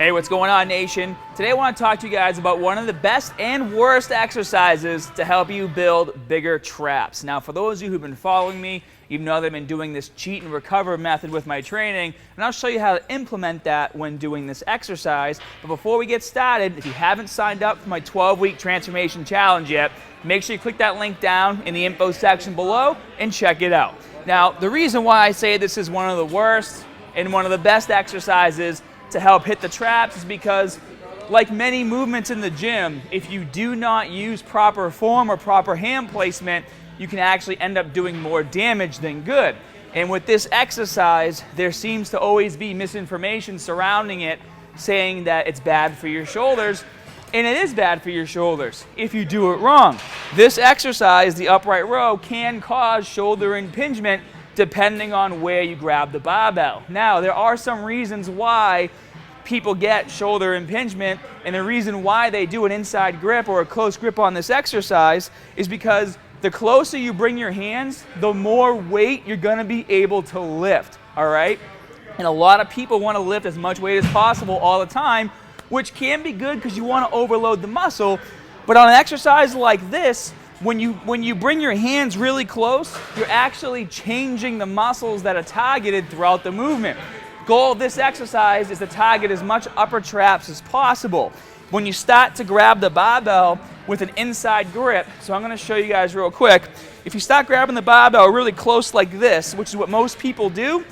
Hey, what's going on, nation? Today I want to talk to you guys about one of the best and worst exercises to help you build bigger traps. Now, for those of you who've been following me, you know that I've been doing this cheat and recover method with my training, and I'll show you how to implement that when doing this exercise. But before we get started, if you haven't signed up for my 12-week transformation challenge yet, make sure you click that link down in the info section below and check it out. Now, the reason why I say this is one of the worst and one of the best exercises to help hit the traps is because, like many movements in the gym, if you do not use proper form or proper hand placement, you can actually end up doing more damage than good. And with this exercise, there seems to always be misinformation surrounding it, saying that it's bad for your shoulders, and it is bad for your shoulders if you do it wrong. This exercise, the upright row, can cause shoulder impingement depending on where you grab the barbell. Now, there are some reasons why people get shoulder impingement, and the reason why they do an inside grip or a close grip on this exercise is because the closer you bring your hands, the more weight you're gonna be able to lift, all right? And a lot of people wanna lift as much weight as possible all the time, which can be good because you wanna overload the muscle, but on an exercise like this, when you bring your hands really close, you're actually changing the muscles that are targeted throughout the movement. Goal of this exercise is to target as much upper traps as possible. When you start to grab the barbell with an inside grip, so I'm going to show you guys real quick, if you start grabbing the barbell really close like this, which is what most people do,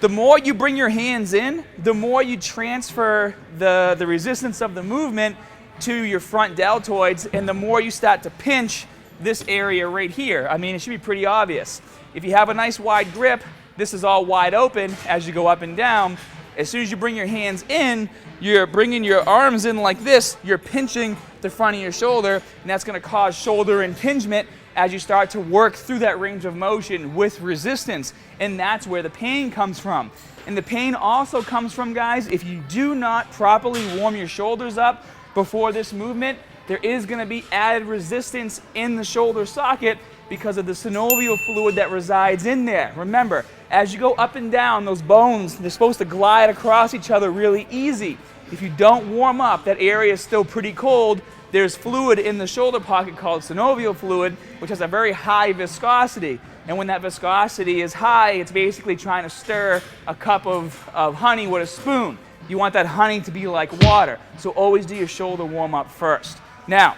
the more you bring your hands in, the more you transfer the resistance of the movement to your front deltoids, and the more you start to pinch this area right here. I mean, it should be pretty obvious. If you have a nice wide grip, this is all wide open as you go up and down. As soon as you bring your hands in, you're bringing your arms in like this, you're pinching the front of your shoulder, and that's going to cause shoulder impingement as you start to work through that range of motion with resistance, and that's where the pain comes from. And the pain also comes from, guys, if you do not properly warm your shoulders up before this movement, there is going to be added resistance in the shoulder socket because of the synovial fluid that resides in there. Remember, as you go up and down, those bones, they're supposed to glide across each other really easy. If you don't warm up, that area is still pretty cold. There's fluid in the shoulder pocket called synovial fluid, which has a very high viscosity. And when that viscosity is high, it's basically trying to stir a cup of honey with a spoon. You want that honey to be like water, so always do your shoulder warm up first. Now,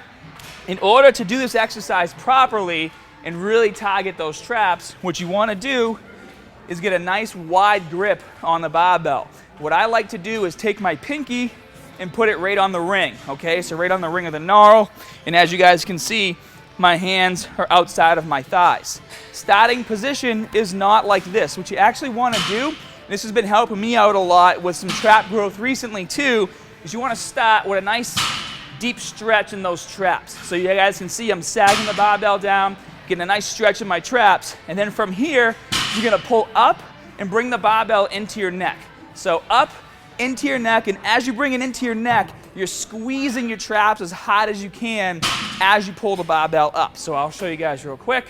in order to do this exercise properly and really target those traps, what you want to do is get a nice wide grip on the barbell. What I like to do is take my pinky and put it right on the ring, okay? So right on the ring of the knurl, and as you guys can see, my hands are outside of my thighs. Starting position is not like this. What you actually want to do, this has been helping me out a lot with some trap growth recently too, is you want to start with a nice deep stretch in those traps. So you guys can see I'm sagging the barbell down, getting a nice stretch in my traps, and then from here, you're gonna pull up and bring the barbell into your neck. So up into your neck, and as you bring it into your neck, you're squeezing your traps as hard as you can as you pull the barbell up. So I'll show you guys real quick.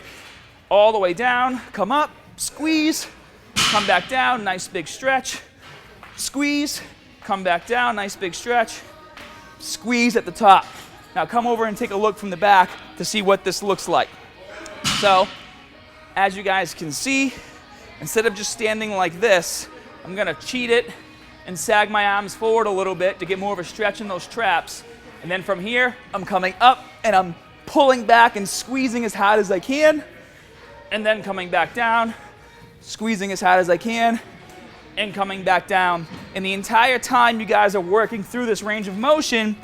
All the way down, come up, squeeze, come back down, nice big stretch, squeeze, come back down, nice big stretch, squeeze at the top. Now come over and take a look from the back to see what this looks like. So, as you guys can see, instead of just standing like this, I'm gonna cheat it and sag my arms forward a little bit to get more of a stretch in those traps. And then from here, I'm coming up and I'm pulling back and squeezing as hard as I can, and then coming back down, squeezing as hard as I can, and coming back down. And the entire time you guys are working through this range of motion,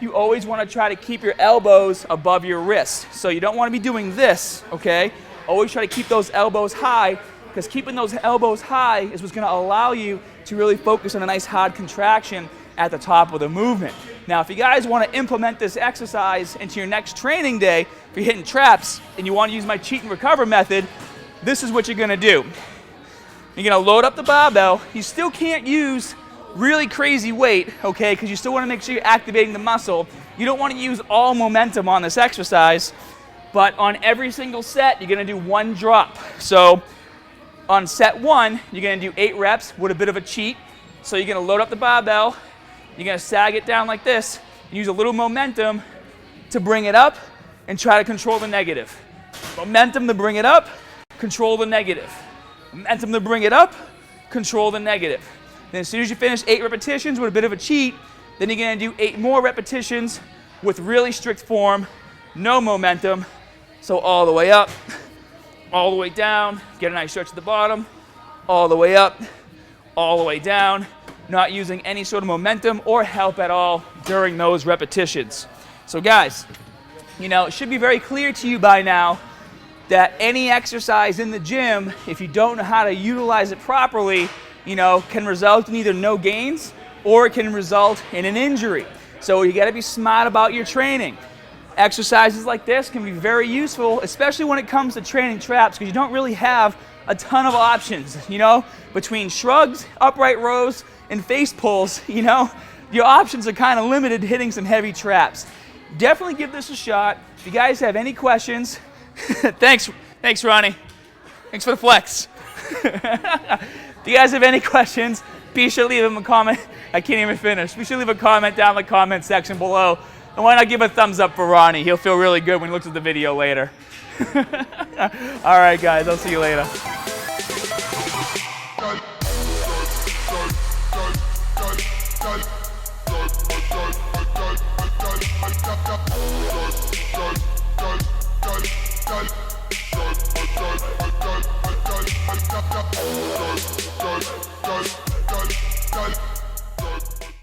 you always want to try to keep your elbows above your wrists. So you don't want to be doing this, okay? Always try to keep those elbows high, because keeping those elbows high is what's going to allow you to really focus on a nice hard contraction at the top of the movement. Now, if you guys want to implement this exercise into your next training day, if you're hitting traps and you want to use my cheat and recover method, this is what you're going to do. You're going to load up the barbell. You still can't use really crazy weight, okay, because you still want to make sure you're activating the muscle. You don't want to use all momentum on this exercise, but on every single set, you're going to do one drop. So on set one, you're going to do 8 reps with a bit of a cheat. So you're going to load up the barbell, You're going to sag it down like this and use a little momentum to bring it up and try to control the negative. Momentum to bring it up, control the negative. Momentum to bring it up, control the negative. Then as soon as you finish 8 repetitions with a bit of a cheat, then you're going to do 8 more repetitions with really strict form, no momentum. So all the way up, all the way down, get a nice stretch at the bottom, all the way up, all the way down, not using any sort of momentum or help at all during those repetitions. So guys, you know, it should be very clear to you by now that any exercise in the gym, if you don't know how to utilize it properly, you know, can result in either no gains or it can result in an injury. So you gotta be smart about your training. Exercises like this can be very useful, especially when it comes to training traps, because you don't really have a ton of options, you know, between shrugs, upright rows, and face pulls, you know, your options are kind of limited to hitting some heavy traps. Definitely give this a shot. If you guys have any questions, thanks Ronnie. Thanks for the flex. If you guys have any questions, be sure to leave them a comment. I can't even finish. Be sure to leave a comment down in the comment section below. And why not give a thumbs up for Ronnie? He'll feel really good when he looks at the video later. All right, guys, I'll see you later.